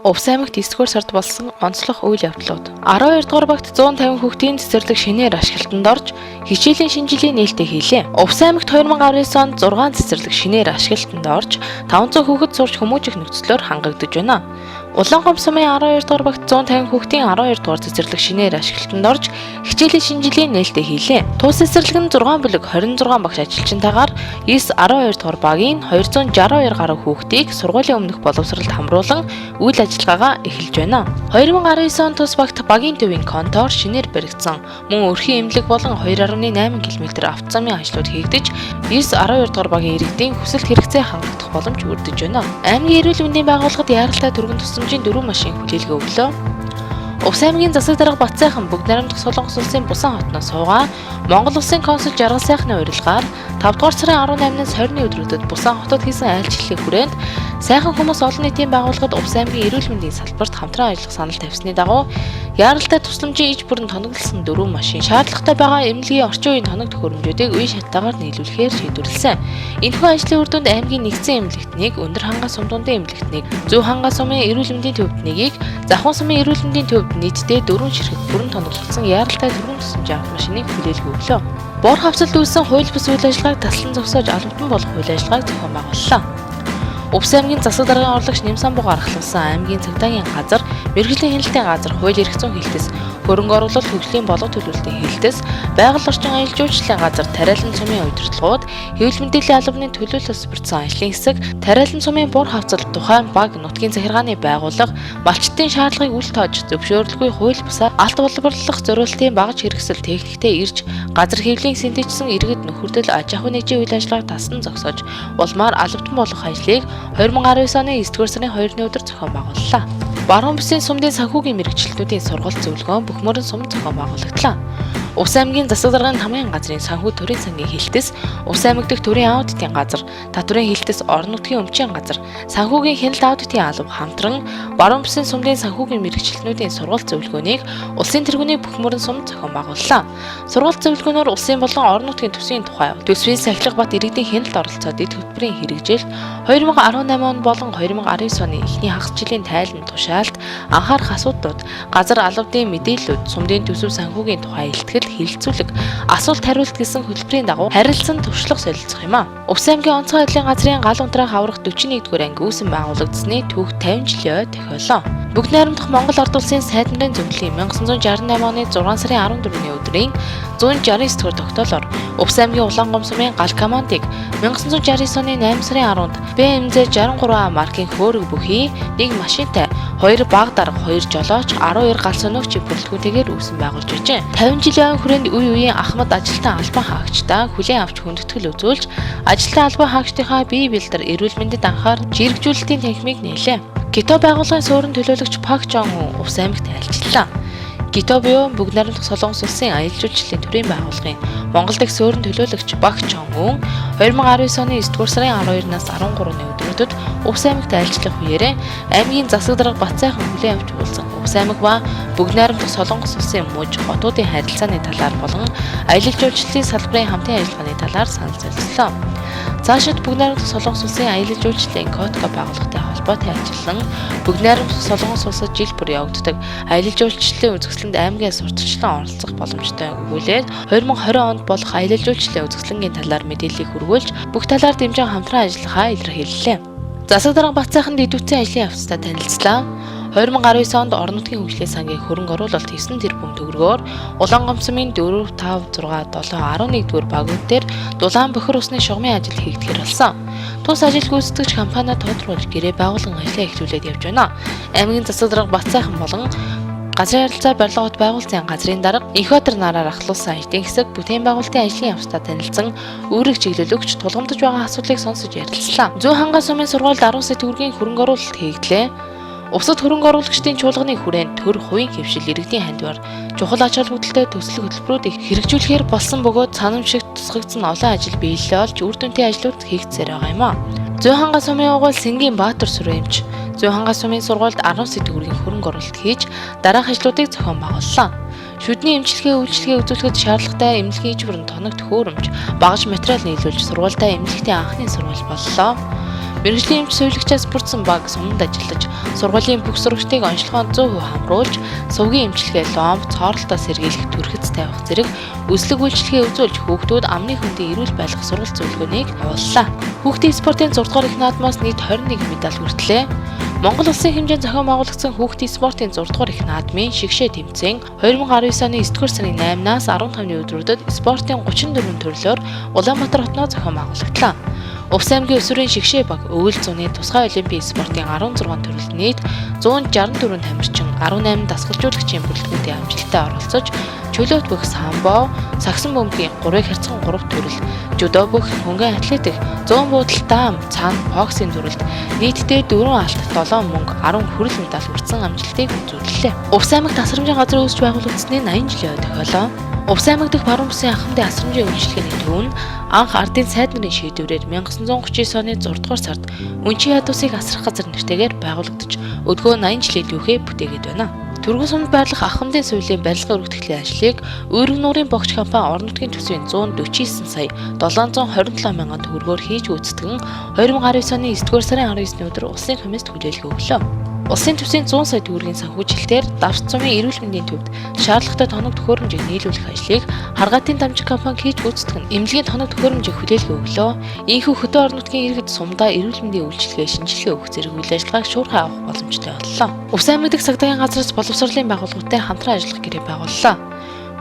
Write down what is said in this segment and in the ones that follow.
Увс аймагт 9-р сард болсон онцлог үйл явдлууд. 12-р багт 150 хүүхдийн цэцэрлэг шинээр ашиглалтанд орж хичээлийн шинэ жилийн нээлттэй хийлээ. Увс аймагт 2019 онд 6 цэцэрлэг шинээр ашиглалтанд орж 500 хүүхэд сурч хүмүүжих нөхцлөөр хангагдаж байна. Улаангом сумын 12-р багт 150 хүүхдийн 12-р цэцэрлэг шинээр ашиглалтанд орж хичээлийн шинэ жилийн нээлттэй хийлээ. Тус цэцэрлэг нь 6 бүлэг 26 багш ажилчинтайгаар 9-12-р багийн 262 гаруй хүүхдийг сургуулийн өмнөх боловсролд хамруулан үйл ажиллагаагаа эхэлж байна. 2019 он тус багт багийн төвийн контор шинээр баригдсан. Мөн өрхийн эмнэлэг болон 2.8 км автозамын ажлууд хийгдэж 9-12-р багийн иргэдийн хүсэлт хэрэгцээ хангагдах боломж өрдөж байна. Аймгийн эрүүл мэндийн байгууллагад яаралтай түргэн тусламжийн 4 машин хүлээлгээ өглөө. Увс аймгийн засаг дарга Батсайхан Бүгд найрамдах Солонгос улсын Бусан хотноос суугаа Монгол улсын консул Жаргал сайхны урилгаар 5 дугаар сарын 18-наас 20-ны өдрүүдэд Бусан хотод хийсэн айлчлалын хүрээнд сайхан хүмүүс олон нийтийн байгууллагад Увс аймгийн эрүүл мэндийн салбарт хамтран ажиллах санал тавьсны дагуу яаралтай тусламжийн иж бүрэн тоноглосон 4 машин шаардлагатай байгаа эмнэлгийн орчин үеийн тоног төхөөрөмжүүдийг үе шаттайгаар нийлүүлэхээр шийдвэрлсэн. Энэхүү ажлын үр дүнд аймгийн нэгдсэн эмнэлэгтнийг, Өндөр хангай сум дундын эмнэлэгтнийг, Зөв хангай сумын эрүүл мэндийн төвд нэгийг, Завхан сумын эрүүл мэндийн төвд нийтдээ 4 ширхэг бүрэн тоноглогдсон яаралтай түргэн тусламжийн автомашиныг хүлээлгээ өглөө. Бор хавцалд үүссэн хууль бус үйл ажиллагааг таслан зогсоож албадан болох үйл ажиллагааг зохион байгууллаа. Увс аймгийн засаг даргын орлогч Нэмсан Бугаар ахлуулсан аймгийн цагдаагийн газар, мэргэжлийн хяналтын газар, хууль эрх зүйн хэлтэс, хөрөнгө оруулалт хөгжлийн болго төлөвлөлтийн хэлтэс, байгаль орчин аялал жуулчлалын газар, Тариалан сумын удирдлагууд, хэвлэл мэдээллийн албаны төлөөлөлөөс бүрдсэн ажлын хэсэг, Тариалан сумын бор хавцал тухайн баг нутгийн захиргааны байгууллага, малчдын шаардлагыг үл тоож зөвшөөрлгүй хууль бусаар алт боловсруулах зориултын багаж хэрэгсэл техниктэй ирж газар хэвлэлийн сэндэжсэн иргэд нөхөрдөл аж ахуйн нэгжийн үйл ажиллагааг таслан зогсоож улмаар албадан болох ажлыг 2019 оны 9-р сарын 2-ны өдөр зохион байгууллаа. Баруун бүсийн сумдын санхүүгийн мэргэжилтнүүдийн сургалт зөвлөгөөн бүх мөрөн сумд зохион байгуулагдлаа. Увс аймгийн засаг даргын тамгын газрын санхүү төрийн сангийн хэлтэс, Увс аймаг дахь төрийн аудитын газар, татврын хэлтэс, орон нутгийн өмчийн газар, санхүүгийн хяналт аудитын алба хамтран баруун бүсийн сумдын санхүүгийн мэргэжилтнүүдийн сургалт зөвлөгөөнийг улсын тэргүүний бүх мөрөн сумд зохион байгууллаа. Сургалт зөвлөгөөнөөр улсын болон орон нутгийн төсвийн тухай, төсвийн сахилах бат иргэдийн хяналт оролцоод эд хөтөлбөрийн хэрэгжилт, 2018 он болон 2019 оны эхний хагас жилийн тайлан тушаалт, анхаарах асуудлууд, газар албадын мэдээллүүд, сумдын төсөв санхүүгийн тухай илтгэл, хилцүүлэг, асуулт хариулт гэсэн хөтөлбөрийн дагуу харилцан туршлага солилцох юм а. Увс аймгийн онцгой байдлын газрын гал унтраах аврах 41-р анги үүсэн байгуулагдсны түүх 50 жилийн ой тохиолоо. Бүгд найрамдах Монгол Ард улсын сайднарын зөвлөлийн 1968 оны 6 сарын 14-ний өдрийн 169-р тогтоолоор Увс аймгийн Улаангом сумын гал командыг 1969 оны 8 сарын 10-нд БМЗ 63А маркийн хөөрөг бүхий 1 машинтай 2 баг дарга 2 жолооч 12 гал соногчийг бүрэлдэхүүнтэйгээр үүсэн байгуулж байжээ. 50 жилийн хүрээнд үе үеийн Ахмад ажилтан албан хаагчдаа хүлээн авч хүндэтгэл үзүүлж ажилтан албан хаагчдынхаа бие бэлдэр эрүүл мэндэд анхаарч жиргэжүүлэлтийн танхимыг нээлээ. ГИТО байгууллагын суурин төлөөлөгч Пак Жон Хүн Увс аймагт айлчлалаа. ГИТО буюу Бүгд найрамдах Солонгос улсын аялал жуулчлалын төрийн байгууллагын Монгол дахь суурин төлөөлөгч Пак Жон Хүн 2019 оны 9-р сарын 12-наас 13-ны өдрүүдэд Увс аймагт айлчлах үеэрээ аймгийн засаг дарга Батсайхан хүлээн авч уулзсан. Увс аймаг ба Бүгд найрамдах Солонгос улсын мужи хотуудын харилцааны талаар болон аялал жуулчлалын салбарын хамтын ажиллагааны талаар санал солилцлоо. Цаашид Бүгд найрамдах Солонгос улсын аялал жуулчлалын Котко байгууллагатай холбоотой ажиллан Бүгд найрамдах Солонгос улсад жил бүр явагддаг аялал жуулчлалын үзэсгэлэнд аймгийн сурталчлан оролцох боломжтой өгүүлээд 2020 онд болох аялал жуулчлалын үзэсгэлэнгийн талаар мэдээллийг хүргүүлж бүх талаар дэмжин хамтран ажиллахаа илэрхийллээ. Засаг дарга Батсайханд идэвхтэй ажлын явцдаа танилцлаа. 2019 онд орон нутгийн хөгжлийн сангийн хөрөнгө оруулалт 9 тэрбум төгрөгөөр Улаангом сумын 4, 5, 6, 7, 11-р багууд дээр дулаан бохир усны шугамын ажил хийгдэхэр болсон. Тус ажил гүйцэтгэгч компаниуд тодорхойлж гэрээ байгуулан ажлаа эхлүүлээд явж байна. Аймгийн засаг дарга Батсайхан болон газрын харилцаа барилгын байгууллагын газрын дарга Инхотер нараар ахлуулсан ажлын хэсэг бүтээн байгуулалтын ажлын явцдаа танилцсан үүрэг чиглэл өгч тулгамдж байгаа асуудлыг сонсож ярилцлаа. Зөв хангай сумын сургуульд 10 сая төгрөгийн хөрөнгө оруулалт хийгдлээ. Увсад хөрөнгө оруулагчдын чуулганы хүрээнд төр хувийн хэвшил иргэдийн хандвар чухал ач холбогдолтой төсөл хөтөлбөрүүдийг хэрэгжүүлэхээр болсон бөгөөд санамжигт тусгагдсан олон ажил биелэлээ олж үр дүнтэй ажлууд хийгдсээр байгаа юм а. Зөв хангай сумын угуул Сэнгийн Баатар сүрэмж Зөв хангай сумын сургуульд 10 сая төгрөгийн хөрөнгө оруулалт хийж дараах ажлуудыг зохион байгууллаа. Шүдний эмчилгээ үйлчилгээ үзүүлэхэд шаардлагатай эмнэлгийн иж бүрэн тоног төхөөрөмж, багаж материал нийлүүлж сургуультай эмнэлэгтийн анхны сургууль боллоо. Мэргэжлийн эмч сувилагчаас бүрдсэн баг суманд ажиллаж, сургуулийн бүх сурагчдыг онцлогоон 100% хамруулж, сувгийн эмчилгээ, ломб, цооролтоо сэргийлэх, түрхэц тавих зэрэг өслөг үйлчлэгээ үзүүлж хүүхдүүд амны хөндийн эрүүл байх сургалт зөвлөгөөнийг явууллаа. Хүүхдийн спортын 6 дугаар их наадмаас нийт 21 медаль хүртлээ. Монгол улсын хэмжээнд зохион байгуулагдсан хүүхдийн спортын 6 дугаар их наадмын шигшээ тэмцээн 2019 оны 9-р сарын 8-наас 15-ны өдрүүдэд спортын 34 төрлөөр Улаанбаатар хотноо зохион байгуулагдлаа. Увс аймгийн өсвөрийн шигшээ баг өвөл зуны тусгай олимпийн спортын 16 төрөлд нийт 164 тамирчин 18 дасгалжуулагчийн бүрэлдэхүүнтэй амжилттай оролцож, чөлөөт бүх самбо, сагсан бөмбөгийн 3 хязхан 3 төрөл, жудо бүх хөнгөн атлетик, 100 буудал даам, цаана боксийн төрөлд нийтдээ 4 алт, 7 мөнгө, 10 хүрэл медаль хүртсэн амжилтыг үзүүллээ. Увс аймагт тасрамжийн газар үүсч байгуулагдсны 80 жилийн тохиолоо. Увс аймаг дахь баруун бүсийн анхамдын асрамжийн үйлчилгээний төв нь анх ардын сайд нарын шийдвэрээр 1939 оны 6 дугаар сард Үнчин ядуусыг асрах газар нэртэйгээр байгуулагдаж, өдгөө 80 жилийн түүхээ бүтээгээд байна. Түргэн сумд байрлах ахмадын сувилийн барилгын өргөтгөлийн ажлыг Уйрэг нуурын богч компани орон нутгийн төсвийн 149 сая 727 мянган төгрөгөөр хийж гүйцэтгэн 2019 оны 9-р сарын 19-ны өдөр улсын комист хүлээлгээ өглөө. Улсын төсвийн 100 сая төгрөгийн санхүүжилтээр давс цумын эрүүл мэндийн төвд шаардлагатай тоног төхөөрөмжийг нийлүүлэх ажлыг Харгаатын дамжиг компани хийж гүйцэтгэн эмнэлгийн тоног төхөөрөмжийг хүлээлгээ өглөө. Ийхүү хөдөө орон нутгийн иргэд сумдаа эрүүл мэндийн үйлчилгээ шинжилгээ өгөх зэрэг үйл ажиллагааг шуурхай авах боломжтой боллоо. Увс аймаг дахь цагдаагийн газраас боловсролын байгууллагатай хамтран ажиллах гэрээ байгууллаа.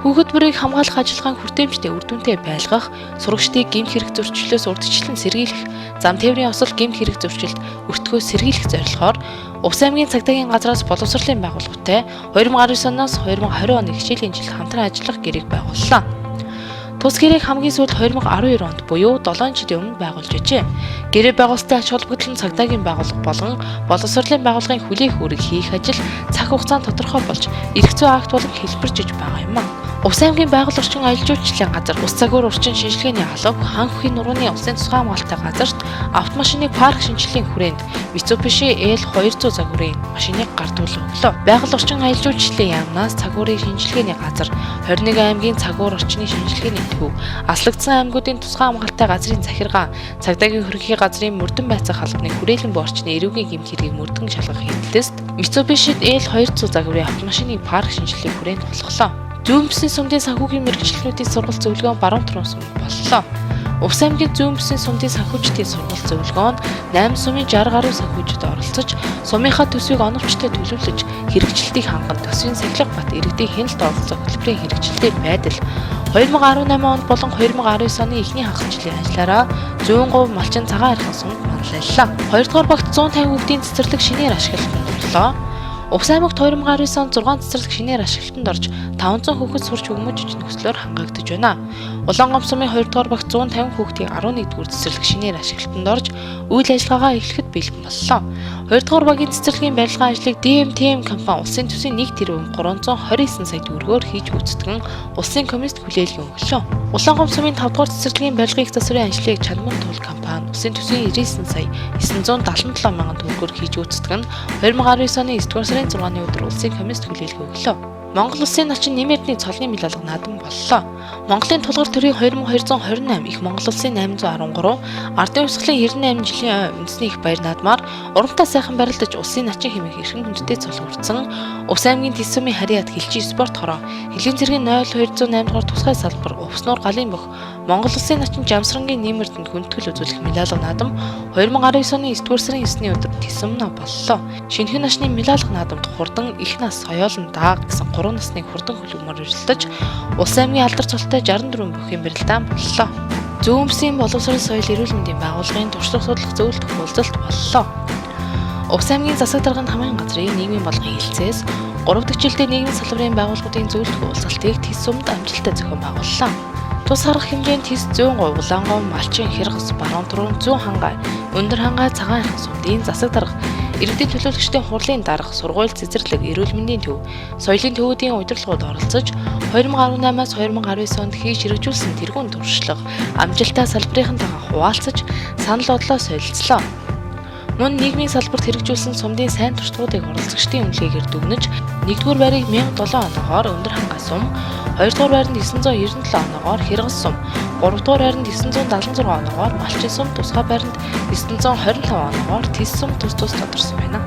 Хүүхэд бүрийг хамгаалах ажиллагааг хүртээмжтэй үр дүнтэй байлгах, сурагчдыг гэмт хэрэг зөрчлөөс урьдчилан сэргийлэх, зам тээврийн осол гэмт хэрэг зөрчилд өртгөөс сэргийлэх зорилгоор Увс аймгийн цагдаагийн газраас боловсролын байгууллагатай 2019 оноос 2020 оны хичээлийн жилд хамтран ажиллах гэрээг байгууллаа. Тус гэрээг хамгийн сүүлд 2012 онд буюу 7 жилийн өмнө байгуулж ажээ. Гэрээ байгуулалттай ач холбогдол нь цагдаагийн байгууллага болон боловсролын байгууллагын хүлээх үүрэг хийх ажил цаг хугацаанд тодорхой болж, эрх зүйн акт болон хэлбэржиж байгаа юм а. Увс аймгийн байгаль орчин аялал жуулчлалын газар, ус цагуур орчин шинжилгээний алба, хан хөхийн нурууны усын тусгай хамгаалалттай газарт автомашины парк шинжилгээний хүрээнд Mitsubishi L200 загварын машиныг гардуулан өглөө. Байгаль орчин аялал жуулчлалын яамнаас цагуурын шинжилгээний газар, 21 аймгийн цагуур орчны шинжилгээний төв, аслагдсан аймагуудын тусгай хамгаалалттай газрын захиргаа, цагдаагийн хөрөхийн газрын мөрдөн байцаах албаны хүрээлэн буй орчны эрүүгийн гэмт хэргийг мөрдөн шалгах хэвлэлтэст Mitsubishi L200 загварын автомашины парк шинжилгээний хүрээнд болохлоо. Зүүн бүсийн сумдын санхүүгийн мэргэжилтнүүдийн сургалт зөвлөгөөн баруун түрүүн сумд боллоо. Увс аймгийн зүүн бүсийн сумдын санхүүжтийн сургалт зөвлөгөөнд 8 сумын 60 гаруй санхүүжид оролцож, сумынхаа төсвийг оновчтой төлөвлөж, хэрэгжилтийг ханган төсвийн сахилга бат иргэдийн хяналт оролцох хөтөлбөрийн хэрэгжилтийн байдал 2018 онд болон 2019 оны эхний хагас жилийн ажиллаараа 100% малчин цагаан архин сумд манлайллаа. 2 дугаар багт 150 хүүхдийн цэцэрлэг шинээр ашиглалтанд орлоо. Увс аймагт 2019 онд 6 цэцэрлэг шинээр ашиглалтанд орж 500 хүүхэд сурч өгмөж нөхцлөөр хангагдаж байна. Улаангомс сумын 2 дугаар багт 150 хүүхдийн 11-р цэцэрлэг шинээр ашиглалтанд орж үйл ажиллагаагаа эхлэхэд бэлэн боллоо. 2 дугаар багийн цэцэрлэгийн барилгын ажлыг DMTM компани улсын төсвийн 1 тэрбум 329 сая төгрөгөөр хийж гүйцэтгэн улсын комист хүлээлгээ өглөө. Улаангомс сумын 5 дугаар цэцэрлэгийн барилгын их засварын ажлыг Чанман туул компани улсын төсвийн 99 сая 977 мянган төгрөгөөр хийж гүйцэтгэн 2019 оны 9-р сарын 6-ны өдөр улсын комист хүлээлгээ өглөө. Монгол улсын начин нэмэрдний цолны мэлалга наадам боллоо. Монголын тулгар төрийн 2228 их Монгол улсын 813, ардын хувьсгалын 98 жилийн үндэсний их баяр наадмаар урамтай сайхан барилдаж улсын начин хэмээх эрхэм хүндэтэй цол хүртсэн Увс аймгийн Тэс сумын Харьяат хилчийн спорт хороо, Хилийн цэргийн 0208 дугаар тусгай салбар Увс нуур галын бөх Монгол улсын начин Жамсрангийн нэмэрдэнд хүндэтгэл үзүүлэх мэлалга наадам 2019 оны 9-р сарын 9-ний өдөр Тэс сумнаа боллоо. Шинэхэн насны мэлалга наадамд хурдан, их нас, соёолон дааг гэсэн 3 насны хурдан хөлбөмбөр өрсөлдөж, улс аймгийн алдар цолтой 64 бүхийн барилдаан боллоо. Зүүн бүсийн боловсрол соёл эрүүл мэндийн байгууллагын туршлага судлах зөвлөлт уулзалт боллоо. Увс аймгийн засаг дарганд хамаан газрын нийгмийн болгон хилцээс 3 дахь жилдээ нийгмийн салбарын байгууллагуудын зөвлөлт уулзалтыг Тэс сумд амжилттай зохион байгууллаа. Тус харах хэмжээнд Тэс 100%, Улаангом, Малчин, Хэргас, Баруун Түрүүн, Зүүн хангай, Өндөр хангай, Цагаан архин сумдын засаг дарга, иргэдийн төлөөлөгчдийн хурлын дарга, сургууль, цэцэрлэг, эрүүл мэндийн төв, соёлын төвүүдийн удирдлагууд оролцож 2018-аас 2019 онд хийж хэрэгжүүлсэн тэргуун туршлага, амжилттай салбарынхантайгаа хуваалцаж санал бодлоо солилцлоо. Мөн нийгмийн салбарт хэрэгжүүлсэн сумдын сайн туршлагуудыг оролцогчдын үнэлгээгээр дүгнэж, 1-р байрыг 1007 оноогоор өндөр хангай сум, 2-р байранд 997 оноогоор Хиргас сум, 3-р байранд 976 оноогоор Малчин сум, тусгай байранд 925 оноогоор Тис сум тус тодорсон байна.